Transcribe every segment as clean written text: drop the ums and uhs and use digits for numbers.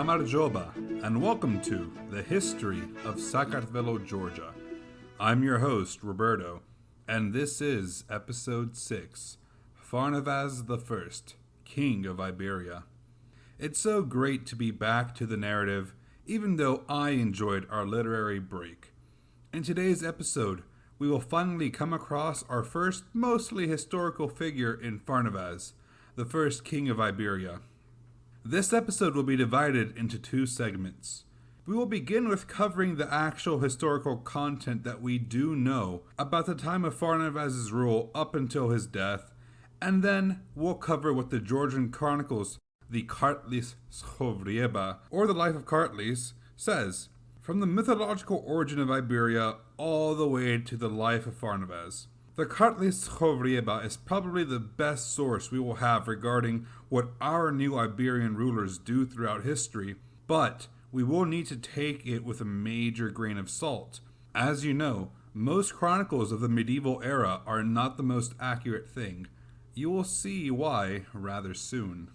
Gamarjoba, and welcome to the History of Sakartvelo, Georgia. I'm your host, Roberto, and this is Episode 6, Pharnavaz I, King of Iberia. It's so great to be back to the narrative, even though I enjoyed our literary break. In today's episode, we will finally come across our first mostly historical figure in Farnavas, the first king of Iberia. This episode will be divided into two segments. We will begin with covering the actual historical content that we do know about the time of Farnavas' rule up until his death, and then we'll cover what the Georgian chronicles, the Kartlis Tskhovreba, or the Life of Kartlis, says, from the mythological origin of Iberia all the way to the life of Farnavas. The Kartlis Tskhovreba is probably the best source we will have regarding what our new Iberian rulers do throughout history, but we will need to take it with a major grain of salt. As you know, most chronicles of the medieval era are not the most accurate thing. You will see why rather soon.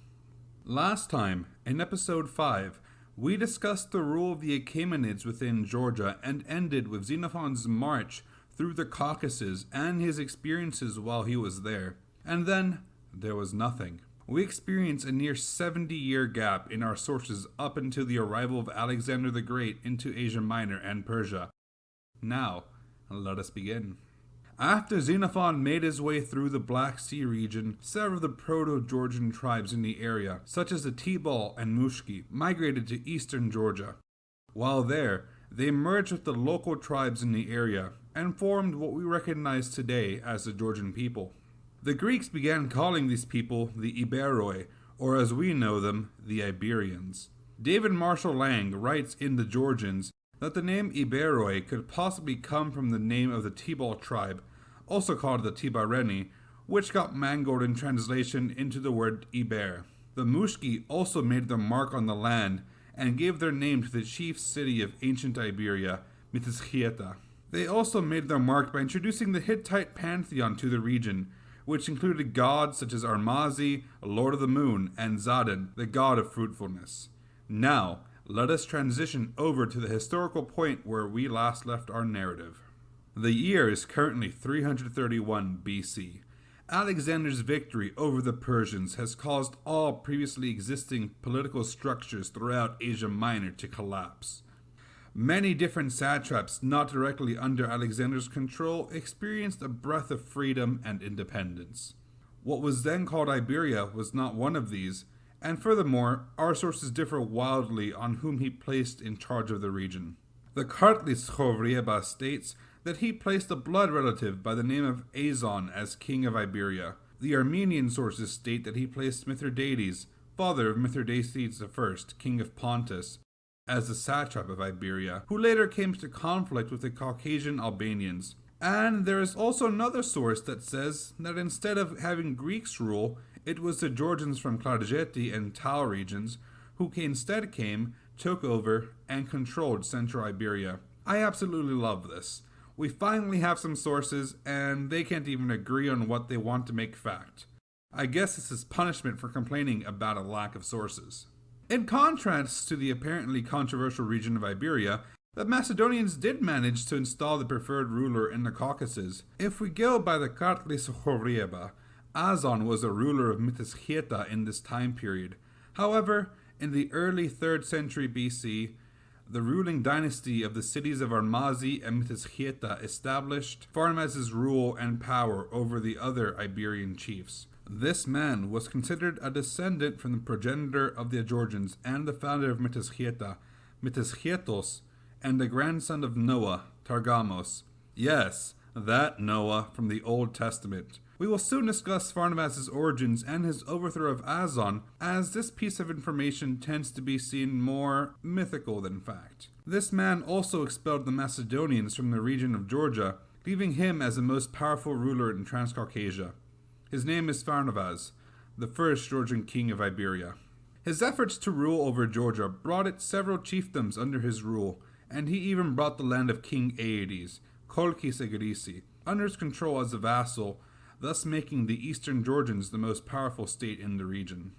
Last time, in episode 5, we discussed the rule of the Achaemenids within Georgia and ended with Xenophon's march through the Caucasus and his experiences while he was there. And then, there was nothing. We experience a near 70-year gap in our sources up until the arrival of Alexander the Great into Asia Minor and Persia. Now, let us begin. After Xenophon made his way through the Black Sea region, several of the Proto-Georgian tribes in the area, such as the Tibal and Mushki, migrated to eastern Georgia. While there, they merged with the local tribes in the area and formed what we recognize today as the Georgian people. The Greeks began calling these people the Iberoi, or as we know them, the Iberians. David Marshall Lang writes in The Georgians that the name Iberoi could possibly come from the name of the Tibal tribe, also called the Tibareni, which got mangled in translation into the word Iber. The Mushki also made their mark on the land and gave their name to the chief city of ancient Iberia, Miteschieta. They also made their mark by introducing the Hittite pantheon to the region, which included gods such as Armazi, Lord of the Moon, and Zadin, the god of fruitfulness. Now, let us transition over to the historical point where we last left our narrative. The year is currently 331 BC. Alexander's victory over the Persians has caused all previously existing political structures throughout Asia Minor to collapse. Many different satraps not directly under Alexander's control experienced a breath of freedom and independence. What was then called Iberia was not one of these, and furthermore, our sources differ wildly on whom he placed in charge of the region. The Kartlis Tskhovreba states that he placed a blood relative by the name of Azon as king of Iberia. The Armenian sources state that he placed Mithridates, father of Mithridates I, king of Pontus, as the satrap of Iberia, who later came into conflict with the Caucasian Albanians. And there is also another source that says that instead of having Greeks rule, it was the Georgians from Klarjeti and Tau regions who instead came, took over, and controlled central Iberia. I absolutely love this. We finally have some sources, and they can't even agree on what they want to make fact. I guess this is punishment for complaining about a lack of sources. In contrast to the apparently controversial region of Iberia, the Macedonians did manage to install the preferred ruler in the Caucasus. If we go by the Kartlis Tskhovreba, Azon was a ruler of Miteschieta in this time period. However, in the early 3rd century BC, the ruling dynasty of the cities of Armazi and Miteschieta established Farnavas' rule and power over the other Iberian chiefs. This man was considered a descendant from the progenitor of the Georgians and the founder of Miteschieta, Miteschiatos, and the grandson of Noah, Targamos. Yes, that Noah from the Old Testament. We will soon discuss Farnavas' origins and his overthrow of Azon, as this piece of information tends to be seen more mythical than fact. This man also expelled the Macedonians from the region of Georgia, leaving him as the most powerful ruler in Transcaucasia. His name is Farnavas, the first Georgian king of Iberia. His efforts to rule over Georgia brought it several chiefdoms under his rule, and he even brought the land of King Aedes, Kolkis Egrisi, under his control as a vassal, thus making the Eastern Georgians the most powerful state in the region.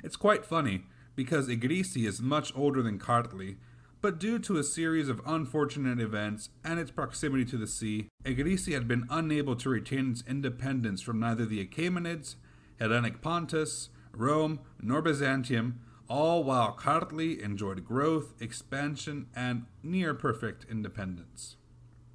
It's quite funny, because Igrisi is much older than Kartli, but due to a series of unfortunate events and its proximity to the sea, Igrisi had been unable to retain its independence from neither the Achaemenids, Hellenic Pontus, Rome, nor Byzantium, all while Kartli enjoyed growth, expansion, and near-perfect independence.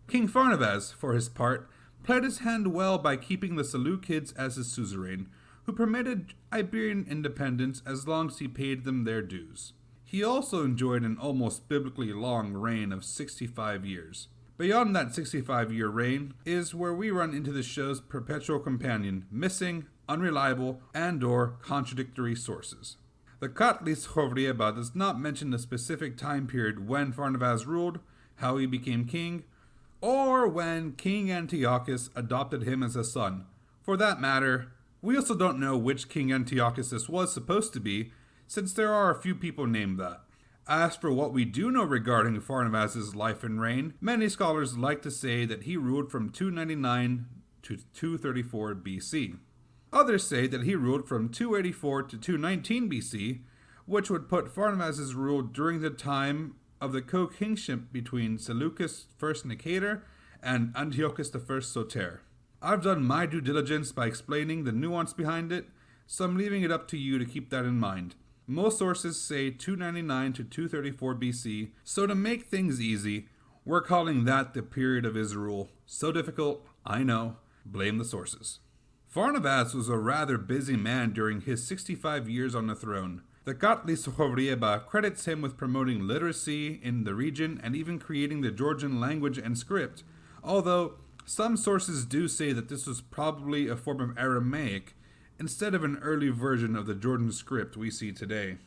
King Farnavas, for his part, played his hand well by keeping the Seleucids as his suzerain, who permitted Iberian independence as long as he paid them their dues. He also enjoyed an almost biblically long reign of 65 years. Beyond that 65-year reign is where we run into the show's perpetual companion, missing, unreliable, and/or contradictory sources. The Kartlis Tskhovreba does not mention the specific time period when Farnavas ruled, how he became king, or when King Antiochus adopted him as a son. For that matter, we also don't know which King Antiochus this was supposed to be, since there are a few people named that. As for what we do know regarding Farnavas' life and reign, many scholars like to say that he ruled from 299 to 234 BC. Others say that he ruled from 284 to 219 BC, which would put Farnavas' rule during the time of the co-kingship between Seleucus I Nicator and Antiochus I Soter. I've done my due diligence by explaining the nuance behind it, so I'm leaving it up to you to keep that in mind. Most sources say 299 to 234 BC, so to make things easy, we're calling that the period of his rule. So difficult, I know, blame the sources. Farnavas was a rather busy man during his 65 years on the throne. The Kartlis Tskhovreba credits him with promoting literacy in the region and even creating the Georgian language and script, although some sources do say that this was probably a form of Aramaic, instead of an early version of the Georgian script we see today.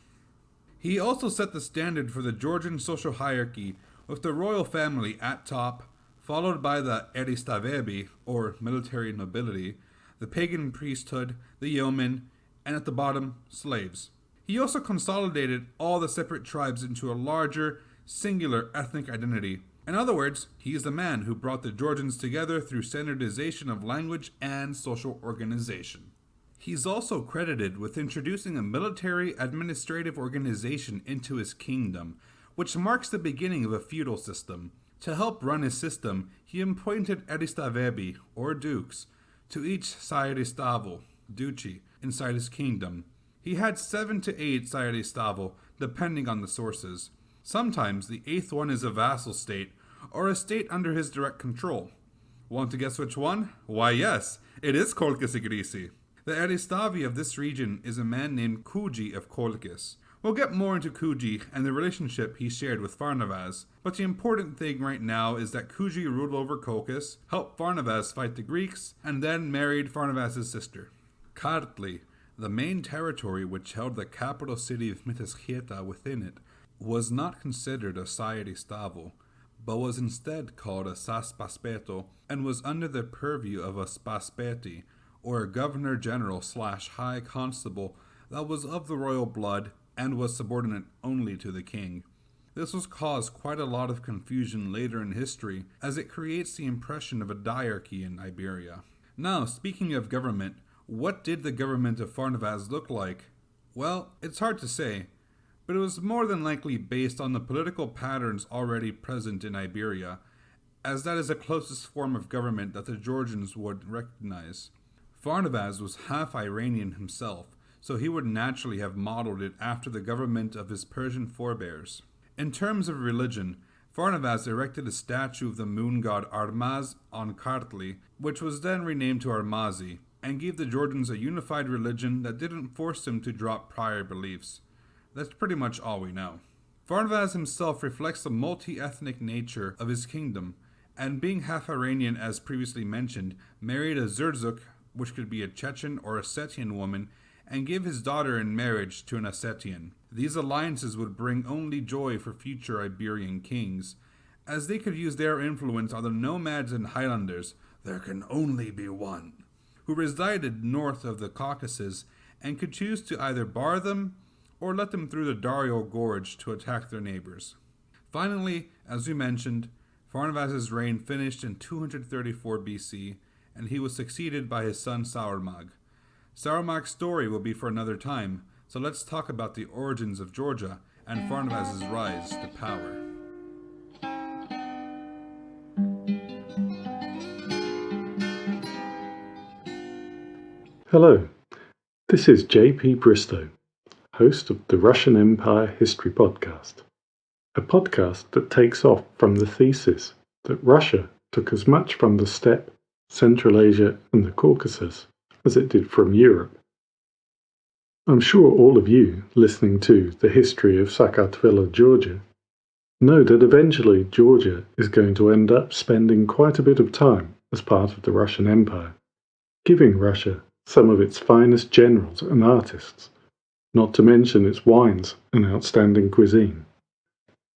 He also set the standard for the Georgian social hierarchy, with the royal family at top, followed by the Eristavebi, or military nobility, the pagan priesthood, the yeomen, and at the bottom, slaves. He also consolidated all the separate tribes into a larger, singular ethnic identity. In other words, he is the man who brought the Georgians together through standardization of language and social organization. He's also credited with introducing a military administrative organization into his kingdom, which marks the beginning of a feudal system. To help run his system, he appointed Eristavebi, or dukes, to each Sairistavo, duchy, inside his kingdom. He had 7 to 8 Sairistavo, depending on the sources. Sometimes the 8th one is a vassal state, or a state under his direct control. Want to guess which one? Why yes, it is Kolkis Igrisi. The Eristavi of this region is a man named Kuji of Kolkis. We'll get more into Kuji and the relationship he shared with Farnavas, but the important thing right now is that Kuji ruled over Kolkis, helped Farnavas fight the Greeks, and then married Farnavas' sister. Kartli, the main territory which held the capital city of Mitisketa within it, was not considered a Sairistavo, but was instead called a Saspaspeto, and was under the purview of a Spaspeti, or a governor-general/high constable that was of the royal blood and was subordinate only to the king. This was caused quite a lot of confusion later in history, as it creates the impression of a diarchy in Iberia. Now, speaking of government, what did the government of Farnavas look like? Well, it's hard to say, but it was more than likely based on the political patterns already present in Iberia, as that is the closest form of government that the Georgians would recognize. Farnavas was half Iranian himself, so he would naturally have modeled it after the government of his Persian forebears. In terms of religion, Farnavas erected a statue of the moon god Armaz on Kartli, which was then renamed to Armazi, and gave the Georgians a unified religion that didn't force them to drop prior beliefs. That's pretty much all we know. Farnavas himself reflects the multi-ethnic nature of his kingdom, and being half Iranian as previously mentioned, married a Zurdzuk, which could be a Chechen or Ossetian woman, and gave his daughter in marriage to an Ossetian. These alliances would bring only joy for future Iberian kings, as they could use their influence on the nomads and highlanders, there can only be one, who resided north of the Caucasus and could choose to either bar them or let them through the Dario Gorge to attack their neighbors. Finally, as we mentioned, Farnavas' reign finished in 234 BC, and he was succeeded by his son Saurmag. Saurmag's story will be for another time, So let's talk about the origins of Georgia and Farnavas' rise to power. Hello, this is J.P. Bristow, host of the Russian Empire History Podcast, a podcast that takes off from the thesis that Russia took as much from the steppe, Central Asia and the Caucasus as it did from Europe. I'm sure all of you listening to the history of Sakartvelo, Georgia, know that eventually Georgia is going to end up spending quite a bit of time as part of the Russian Empire, giving Russia some of its finest generals and artists, not to mention its wines and outstanding cuisine.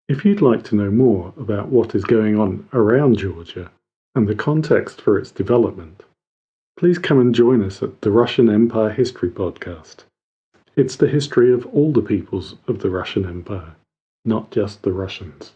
If you'd like to know more about what is going on around Georgia and the context for its development, please come and join us at the Russian Empire History Podcast. It's the history of all the peoples of the Russian Empire, not just the Russians.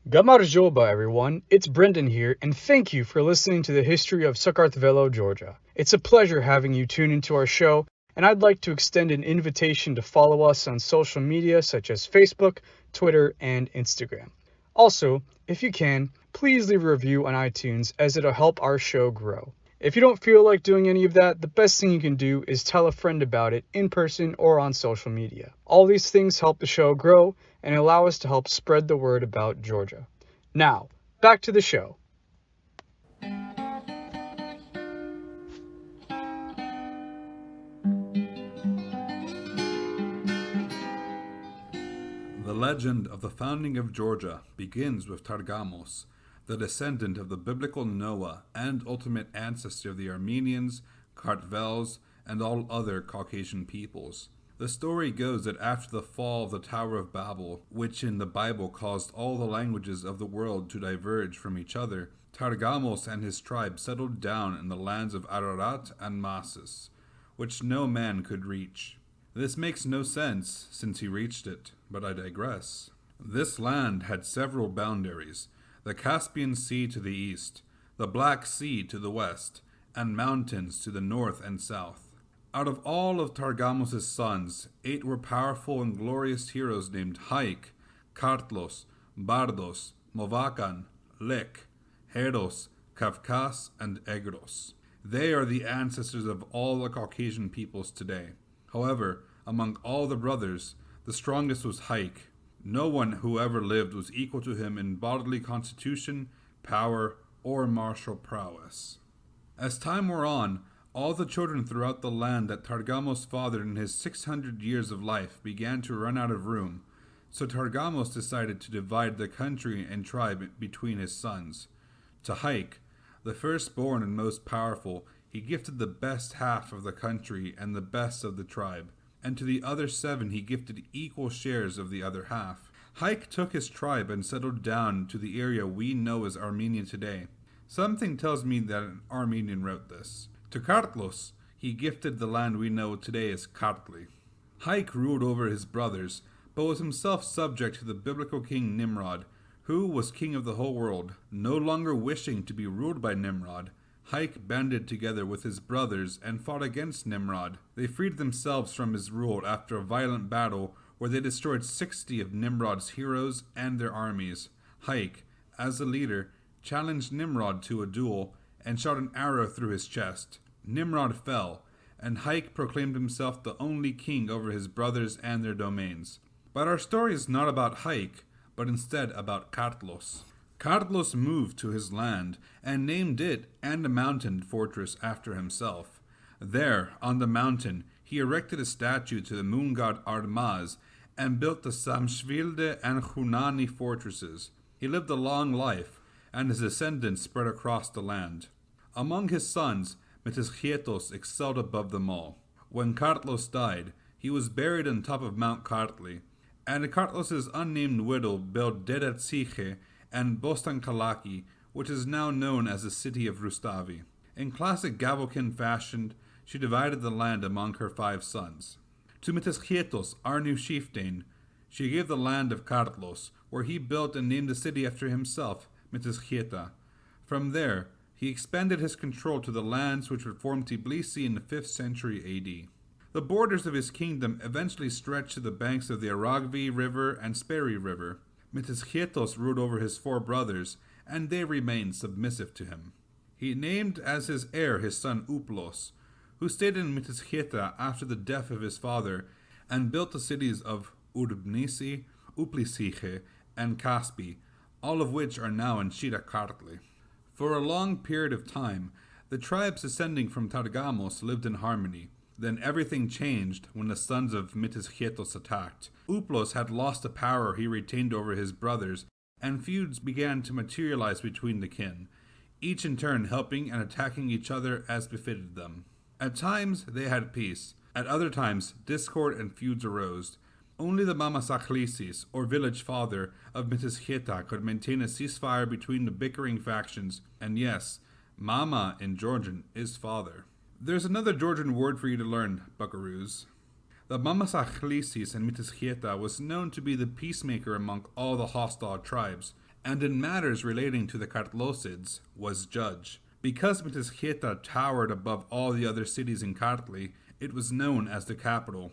Gamarjoba, everyone. It's Brendan here, and thank you for listening to the history of Sakartvelo, Georgia. It's a pleasure having you tune into our show, and I'd like to extend an invitation to follow us on social media such as Facebook, Twitter, and Instagram. Also, if you can, please leave a review on iTunes as it'll help our show grow. If you don't feel like doing any of that, the best thing you can do is tell a friend about it in person or on social media. All these things help the show grow and allow us to help spread the word about Georgia. Now, back to the show. The legend of the founding of Georgia begins with Targamos, the descendant of the biblical Noah and ultimate ancestor of the Armenians, Kartvels, and all other Caucasian peoples. The story goes that after the fall of the Tower of Babel, which in the Bible caused all the languages of the world to diverge from each other, Targamos and his tribe settled down in the lands of Ararat and Massis, which no man could reach. This makes no sense since he reached it, but I digress. This land had several boundaries: the Caspian Sea to the east, the Black Sea to the west, and mountains to the north and south. Out of all of Targamos' sons, 8 were powerful and glorious heroes named Haik, Kartlos, Bardos, Movakan, Lek, Heros, Kavkas, and Egros. They are the ancestors of all the Caucasian peoples today. However, among all the brothers, the strongest was Haik. No one who ever lived was equal to him in bodily constitution, power, or martial prowess. As time wore on, all the children throughout the land that Targamos fathered in his 600 years of life began to run out of room, so Targamos decided to divide the country and tribe between his sons. To Haik, the firstborn and most powerful, he gifted the best half of the country and the best of the tribe, and to the other 7 he gifted equal shares of the other half. Haik took his tribe and settled down to the area we know as Armenia today. Something tells me that an Armenian wrote this. To Kartlos, he gifted the land we know today as Kartli. Haik ruled over his brothers, but was himself subject to the biblical king Nimrod, who was king of the whole world. No longer wishing to be ruled by Nimrod, Haik banded together with his brothers and fought against Nimrod. They freed themselves from his rule after a violent battle where they destroyed 60 of Nimrod's heroes and their armies. Haik, as a leader, challenged Nimrod to a duel and shot an arrow through his chest. Nimrod fell, and Haik proclaimed himself the only king over his brothers and their domains. But our story is not about Haik, but instead about Kartlos. Kartlos moved to his land and named it and a mountain fortress after himself. There, on the mountain, he erected a statue to the moon god Armaz and built the Samshvilde and Hunani fortresses. He lived a long life, and his descendants spread across the land. Among his sons, Meteskhietos excelled above them all. When Kartlos died, he was buried on top of Mount Kartli, and Kartlos' unnamed widow built Dedatsiche and Bostankalaki, which is now known as the city of Rustavi. In classic Gavelkin fashion, she divided the land among her 5 sons. To Meteskhietos, our new chieftain, she gave the land of Kartlos, where he built and named the city after himself, Meteschieta. From there, he expanded his control to the lands which would form Tbilisi in the 5th century AD. The borders of his kingdom eventually stretched to the banks of the Aragvi River and Speri River. Mitizhietos ruled over his 4 brothers, and they remained submissive to him. He named as his heir his son Uplos, who stayed in Mitizhieta after the death of his father, and built the cities of Urbnisi, Uplisiche, and Caspi, all of which are now in Shira Kartli. For a long period of time, the tribes ascending from Targamos lived in harmony. Then everything changed when the sons of Mitizhietos attacked. Uplos had lost the power he retained over his brothers, and feuds began to materialize between the kin, each in turn helping and attacking each other as befitted them. At times they had peace, at other times discord and feuds arose. Only the Mamasachlisis, or village father, of Mitizhieta could maintain a ceasefire between the bickering factions, and yes, Mama in Georgian is father. There's another Georgian word for you to learn, buckaroos. The Mamasachlisis in Mitizhieta was known to be the peacemaker among all the hostile tribes, and in matters relating to the Kartlosids was judge. Because Mitizhieta towered above all the other cities in Kartli, it was known as the capital.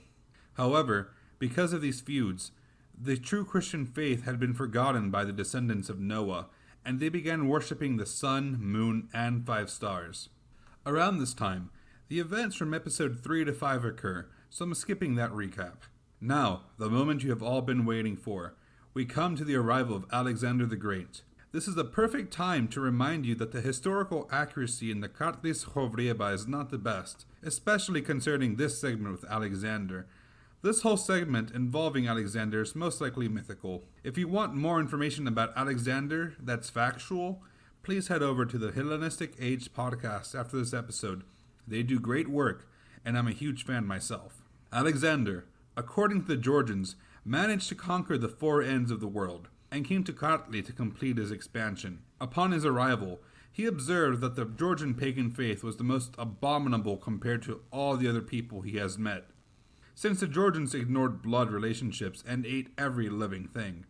However, because of these feuds, the true Christian faith had been forgotten by the descendants of Noah, and they began worshipping the sun, moon, and 5 stars. Around this time, the events from episode 3 to 5 occur, so I'm skipping that recap. Now, the moment you have all been waiting for. We come to the arrival of Alexander the Great. This is the perfect time to remind you that the historical accuracy in the Kartlis Tskhovreba is not the best, especially concerning this segment with Alexander. This whole segment involving Alexander is most likely mythical. If you want more information about Alexander that's factual, please head over to the Hellenistic Age podcast after this episode. They do great work, and I'm a huge fan myself. Alexander, according to the Georgians, managed to conquer the 4 ends of the world, and came to Kartli to complete his expansion. Upon his arrival, he observed that the Georgian pagan faith was the most abominable compared to all the other people he has met, since the Georgians ignored blood relationships and ate every living thing.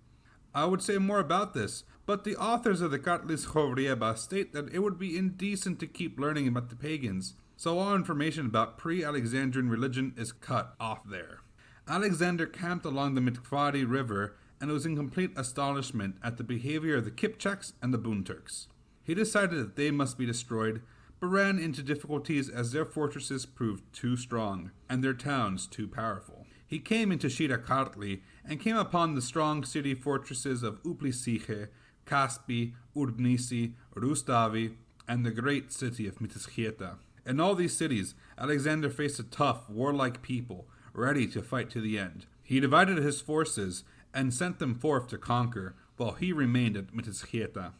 I would say more about this, but the authors of the Kartlis Tskhovreba state that it would be indecent to keep learning about the pagans, so all information about pre-Alexandrian religion is cut off there. Alexander camped along the Mitkvari River and was in complete astonishment at the behavior of the Kipchaks and the Bunturks. He decided that they must be destroyed, but ran into difficulties as their fortresses proved too strong, and their towns too powerful. He came into Shira Kartli and came upon the strong city fortresses of Uplisiche, Caspi, Urbnisi, Rustavi, and the great city of Mitizhieta. In all these cities, Alexander faced a tough, warlike people, ready to fight to the end. He divided his forces and sent them forth to conquer, while he remained at Mitizhieta.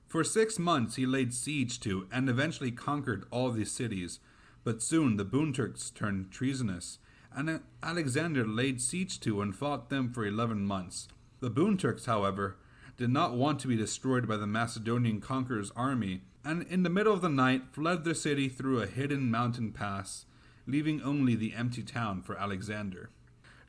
For 6 months he laid siege to and eventually conquered all these cities, but soon the Bunturks turned treasonous, and Alexander laid siege to and fought them for 11 months. The Bunturks, however, did not want to be destroyed by the Macedonian conqueror's army, and in the middle of the night fled their city through a hidden mountain pass, leaving only the empty town for Alexander.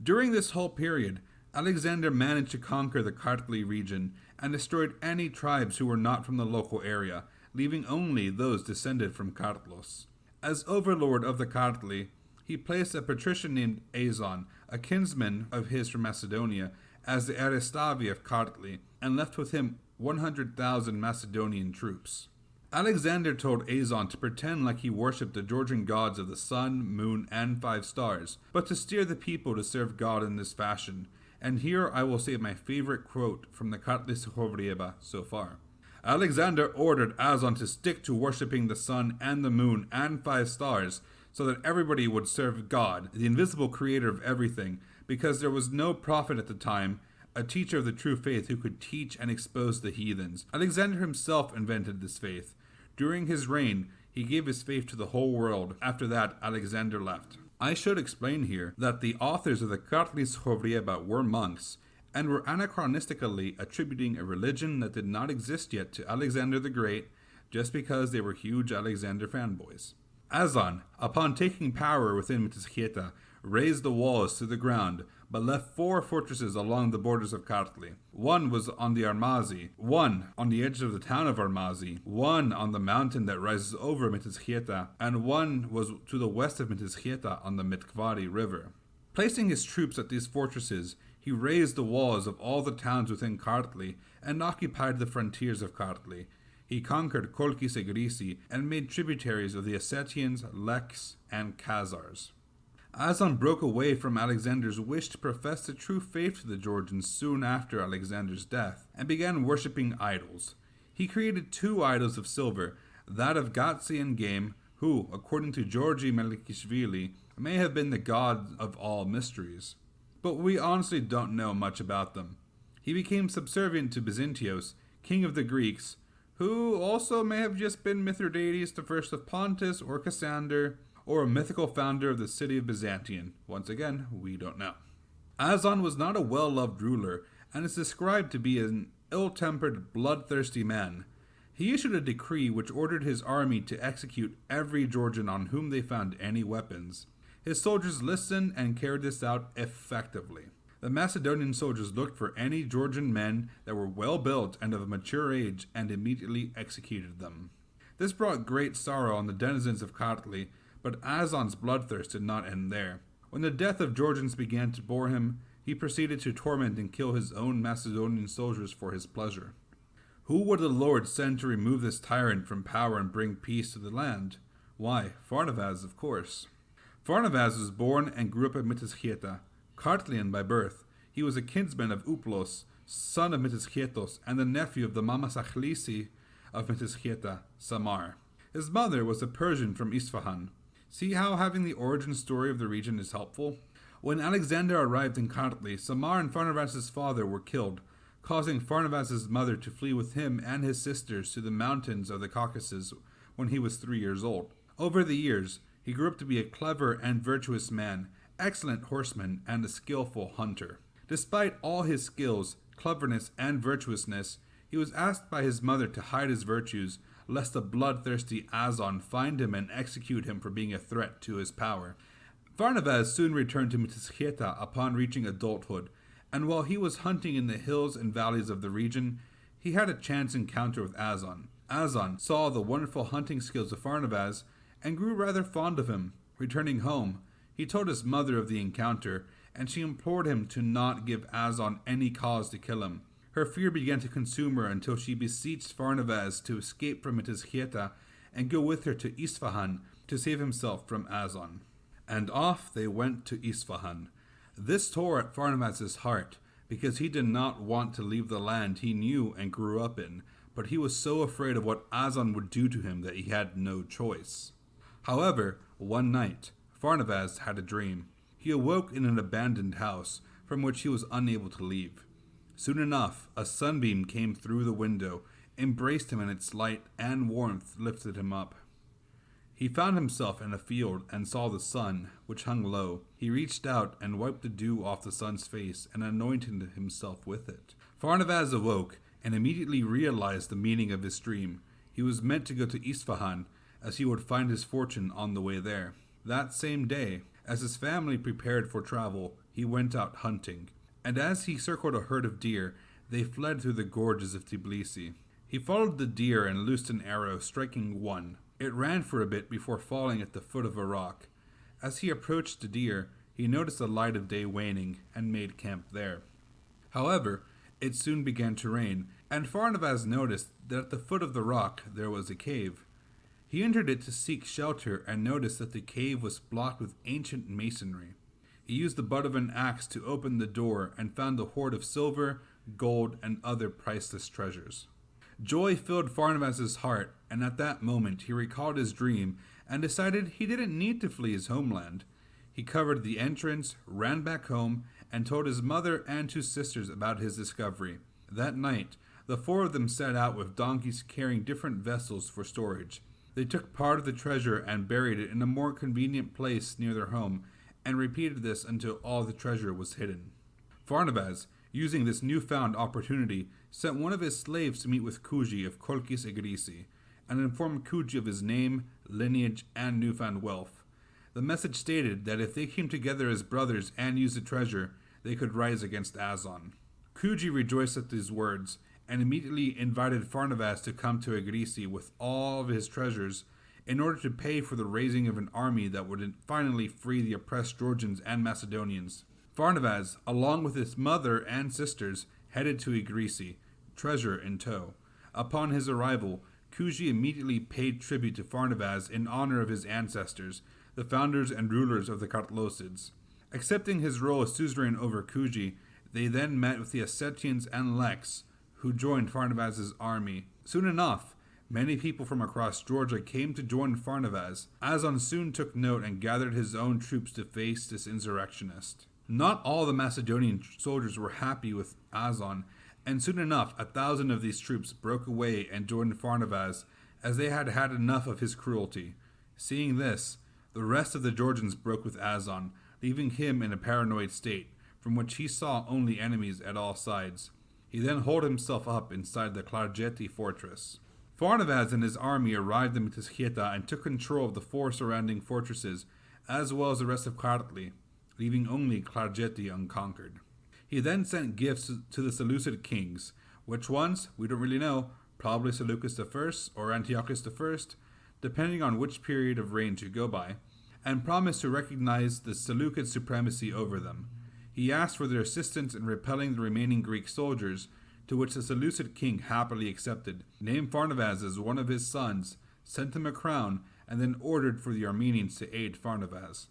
During this whole period, Alexander managed to conquer the Kartli region and destroyed any tribes who were not from the local area, leaving only those descended from Kartlos. As overlord of the Kartli, he placed a patrician named Azon, a kinsman of his from Macedonia, as the Aristavi of Kartli, and left with him 100,000 Macedonian troops. Alexander told Azon to pretend like he worshipped the Georgian gods of the sun, moon, and 5 stars, but to steer the people to serve God in this fashion. And here I will say my favorite quote from the Kartlis Tskhovreba so far. Alexander ordered Azon to stick to worshipping the sun and the moon and 5 stars, so that everybody would serve God, the invisible creator of everything, because there was no prophet at the time, a teacher of the true faith who could teach and expose the heathens. Alexander himself invented this faith. During his reign, he gave his faith to the whole world. After that, Alexander left. I should explain here that the authors of the Kartlis Tskhovreba were monks, and were anachronistically attributing a religion that did not exist yet to Alexander the Great, just because they were huge Alexander fanboys. Azon, upon taking power within Mitizhieta, razed the walls to the ground, but left 4 fortresses along the borders of Kartli. One was on the Armazi, one on the edge of the town of Armazi, one on the mountain that rises over Mitizchieta, and one was to the west of Mitizchieta on the Mitkvari River. Placing his troops at these fortresses, he razed the walls of all the towns within Kartli and occupied the frontiers of Kartli. He conquered Kartlis Tskhovreba and made tributaries of the Ossetians, Leks, and Khazars. Azan broke away from Alexander's wish to profess the true faith to the Georgians soon after Alexander's death, and began worshipping idols. He created 2 idols of silver, that of Gatsi and Game, who, according to Georgi Melikishvili, may have been the god of all mysteries. But we honestly don't know much about them. He became subservient to Byzantios, king of the Greeks, who also may have just been Mithridates I of Pontus or Cassander, or a mythical founder of the city of Byzantium. Once again, we don't know. Azan was not a well-loved ruler, and is described to be an ill-tempered, bloodthirsty man. He issued a decree which ordered his army to execute every Georgian on whom they found any weapons. His soldiers listened and carried this out effectively. The Macedonian soldiers looked for any Georgian men that were well-built and of a mature age and immediately executed them. This brought great sorrow on the denizens of Kartli, but Azan's bloodthirst did not end there. When the death of Georgians began to bore him, he proceeded to torment and kill his own Macedonian soldiers for his pleasure. Who would the Lord send to remove this tyrant from power and bring peace to the land? Why, Pharnavaz, of course. Pharnavaz was born and grew up at Mitizchieta. Kartlian by birth, he was a kinsman of Uplos, son of Mitizchietos, and the nephew of the Mamasachlisi of Mitizchieta, Samar. His mother was a Persian from Isfahan. See how having the origin story of the region is helpful? When Alexander arrived in Kartli, Samar and Pharnavas' father were killed, causing Pharnavas' mother to flee with him and his sisters to the mountains of the Caucasus when he was 3 years old. Over the years, he grew up to be a clever and virtuous man, excellent horseman, and a skillful hunter. Despite all his skills, cleverness, and virtuousness, he was asked by his mother to hide his virtues, lest the bloodthirsty Azan find him and execute him for being a threat to his power. Farnavas soon returned to Mitizchieta upon reaching adulthood, and while he was hunting in the hills and valleys of the region, he had a chance encounter with Azan. Azan saw the wonderful hunting skills of Farnavas and grew rather fond of him. Returning home, he told his mother of the encounter, and she implored him to not give Azan any cause to kill him. Her fear began to consume her until she beseeched Pharnavas to escape from Mitizchieta and go with her to Isfahan to save himself from Azan. And off they went to Isfahan. This tore at Pharnavas' heart, because he did not want to leave the land he knew and grew up in, but he was so afraid of what Azan would do to him that he had no choice. However, one night, Pharnavas had a dream. He awoke in an abandoned house, from which he was unable to leave. Soon enough, a sunbeam came through the window, embraced him in its light, and warmth lifted him up. He found himself in a field and saw the sun, which hung low. He reached out and wiped the dew off the sun's face and anointed himself with it. Pharnavas awoke and immediately realized the meaning of his dream. He was meant to go to Isfahan, as he would find his fortune on the way there. That same day, as his family prepared for travel, he went out hunting. And as he circled a herd of deer, they fled through the gorges of Tbilisi. He followed the deer and loosed an arrow, striking one. It ran for a bit before falling at the foot of a rock. As he approached the deer, he noticed the light of day waning and made camp there. However, it soon began to rain, and Farnavas noticed that at the foot of the rock there was a cave. He entered it to seek shelter and noticed that the cave was blocked with ancient masonry. He used the butt of an axe to open the door and found a hoard of silver, gold, and other priceless treasures. Joy filled Pharnavas' heart, and at that moment he recalled his dream and decided he didn't need to flee his homeland. He covered the entrance, ran back home, and told his mother and 2 sisters about his discovery. That night, the 4 of them set out with donkeys carrying different vessels for storage. They took part of the treasure and buried it in a more convenient place near their home, and repeated this until all the treasure was hidden. Pharnavas, using this newfound opportunity, sent one of his slaves to meet with Kuji of Kartlis Tskhovreba and informed Kuji of his name, lineage, and newfound wealth. The message stated that if they came together as brothers and used the treasure, they could rise against Azon. Kuji rejoiced at these words and immediately invited Farnavas to come to Egrisi with all of his treasures in order to pay for the raising of an army that would finally free the oppressed Georgians and Macedonians. Farnavas, along with his mother and sisters, headed to Egrisi, treasure in tow. Upon his arrival, Kuji immediately paid tribute to Farnavas in honor of his ancestors, the founders and rulers of the Kartlosids. Accepting his role as suzerain over Kuji, they then met with the Ossetians and Leks, who joined Farnavas' army. Soon enough, many people from across Georgia came to join Farnavas. Azon soon took note and gathered his own troops to face this insurrectionist. Not all the Macedonian soldiers were happy with Azon, and soon enough 1,000 of these troops broke away and joined Farnavas, as they had had enough of his cruelty. Seeing this, the rest of the Georgians broke with Azon, leaving him in a paranoid state, from which he saw only enemies at all sides. He then holed himself up inside the Klarjeti fortress. Farnavas and his army arrived in Mitisketa and took control of the 4 surrounding fortresses, as well as the rest of Kartli, leaving only Klarjeti unconquered. He then sent gifts to the Seleucid kings. Which ones? We don't really know. Probably Seleucus I or Antiochus I, depending on which period of reign you go by, and promised to recognize the Seleucid supremacy over them. He asked for their assistance in repelling the remaining Greek soldiers, to which the Seleucid king happily accepted, named Farnavas as one of his sons, sent him a crown, and then ordered for the Armenians to aid Farnavas.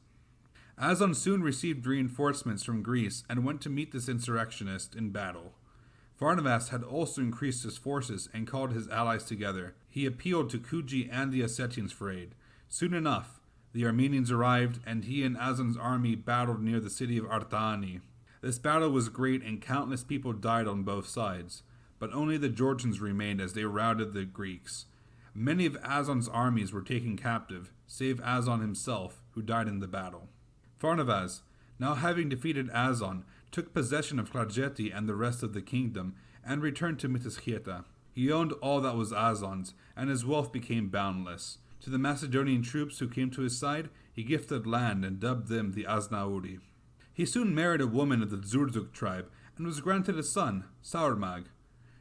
Azon soon received reinforcements from Greece and went to meet this insurrectionist in battle. Farnavas had also increased his forces and called his allies together. He appealed to Kuji and the Ossetians for aid. Soon enough, the Armenians arrived, and he and Azon's army battled near the city of Artani. This battle was great, and countless people died on both sides, but only the Georgians remained as they routed the Greeks. Many of Azon's armies were taken captive, save Azon himself, who died in the battle. Farnavas, now having defeated Azon, took possession of Klarjeti and the rest of the kingdom, and returned to Mitisketa. He owned all that was Azon's, and his wealth became boundless. To the Macedonian troops who came to his side, he gifted land and dubbed them the Aznauri. He soon married a woman of the Zurzuk tribe and was granted a son, Saurmag.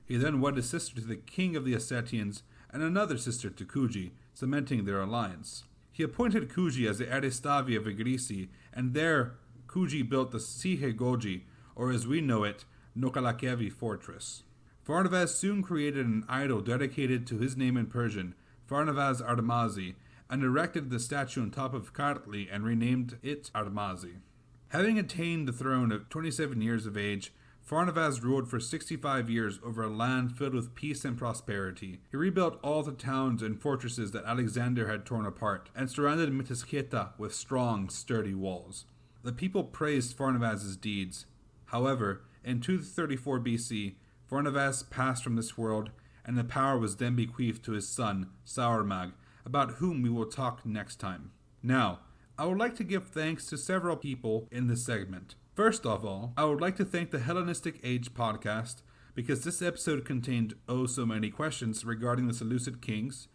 He then wed a sister to the king of the Ossetians and another sister to Kuji, cementing their alliance. He appointed Kuji as the Aristavi of Egrisi, and there Kuji built the Sihe Goji, or as we know it, Nokalakevi fortress. Farnavas soon created an idol dedicated to his name in Persian, Farnavas Armazi, and erected the statue on top of Kartli and renamed it Armazi. Having attained the throne at 27 years of age, Farnavas ruled for 65 years over a land filled with peace and prosperity. He rebuilt all the towns and fortresses that Alexander had torn apart, and surrounded Mitisketa with strong, sturdy walls. The people praised Farnavas' deeds. However, in 234 BC, Farnavas passed from this world, and the power was then bequeathed to his son, Saurmag, about whom we will talk next time. Now, I would like to give thanks to several people in this segment. First of all, I would like to thank the Hellenistic Age podcast, because this episode contained oh so many questions regarding the Seleucid kings,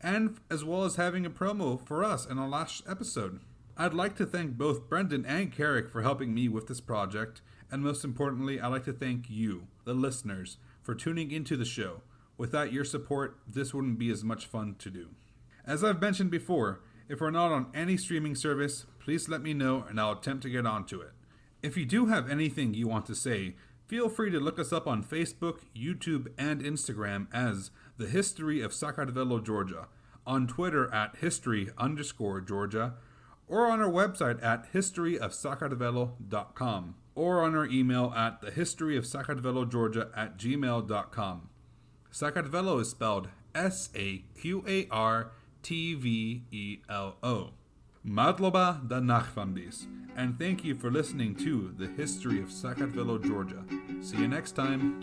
and as well as having a promo for us in our last episode. I'd like to thank both Brendan and Carrick for helping me with this project, and most importantly, I'd like to thank you, the listeners, for tuning into the show. Without your support, this wouldn't be as much fun to do. As I've mentioned before, if we're not on any streaming service, please let me know and I'll attempt to get onto it. If you do have anything you want to say, feel free to look us up on Facebook, YouTube, and Instagram as The History of Sakartvelo, Georgia, on Twitter at history_Georgia, or on our website at historyofsakartvelo.com, or on our email at thehistoryofsakartvelogeorgia@gmail.com. Sakartvelo is spelled Sakartvelo. Madloba da Nachfambis, and thank you for listening to The History of Sakartvelo, Georgia. See you next time.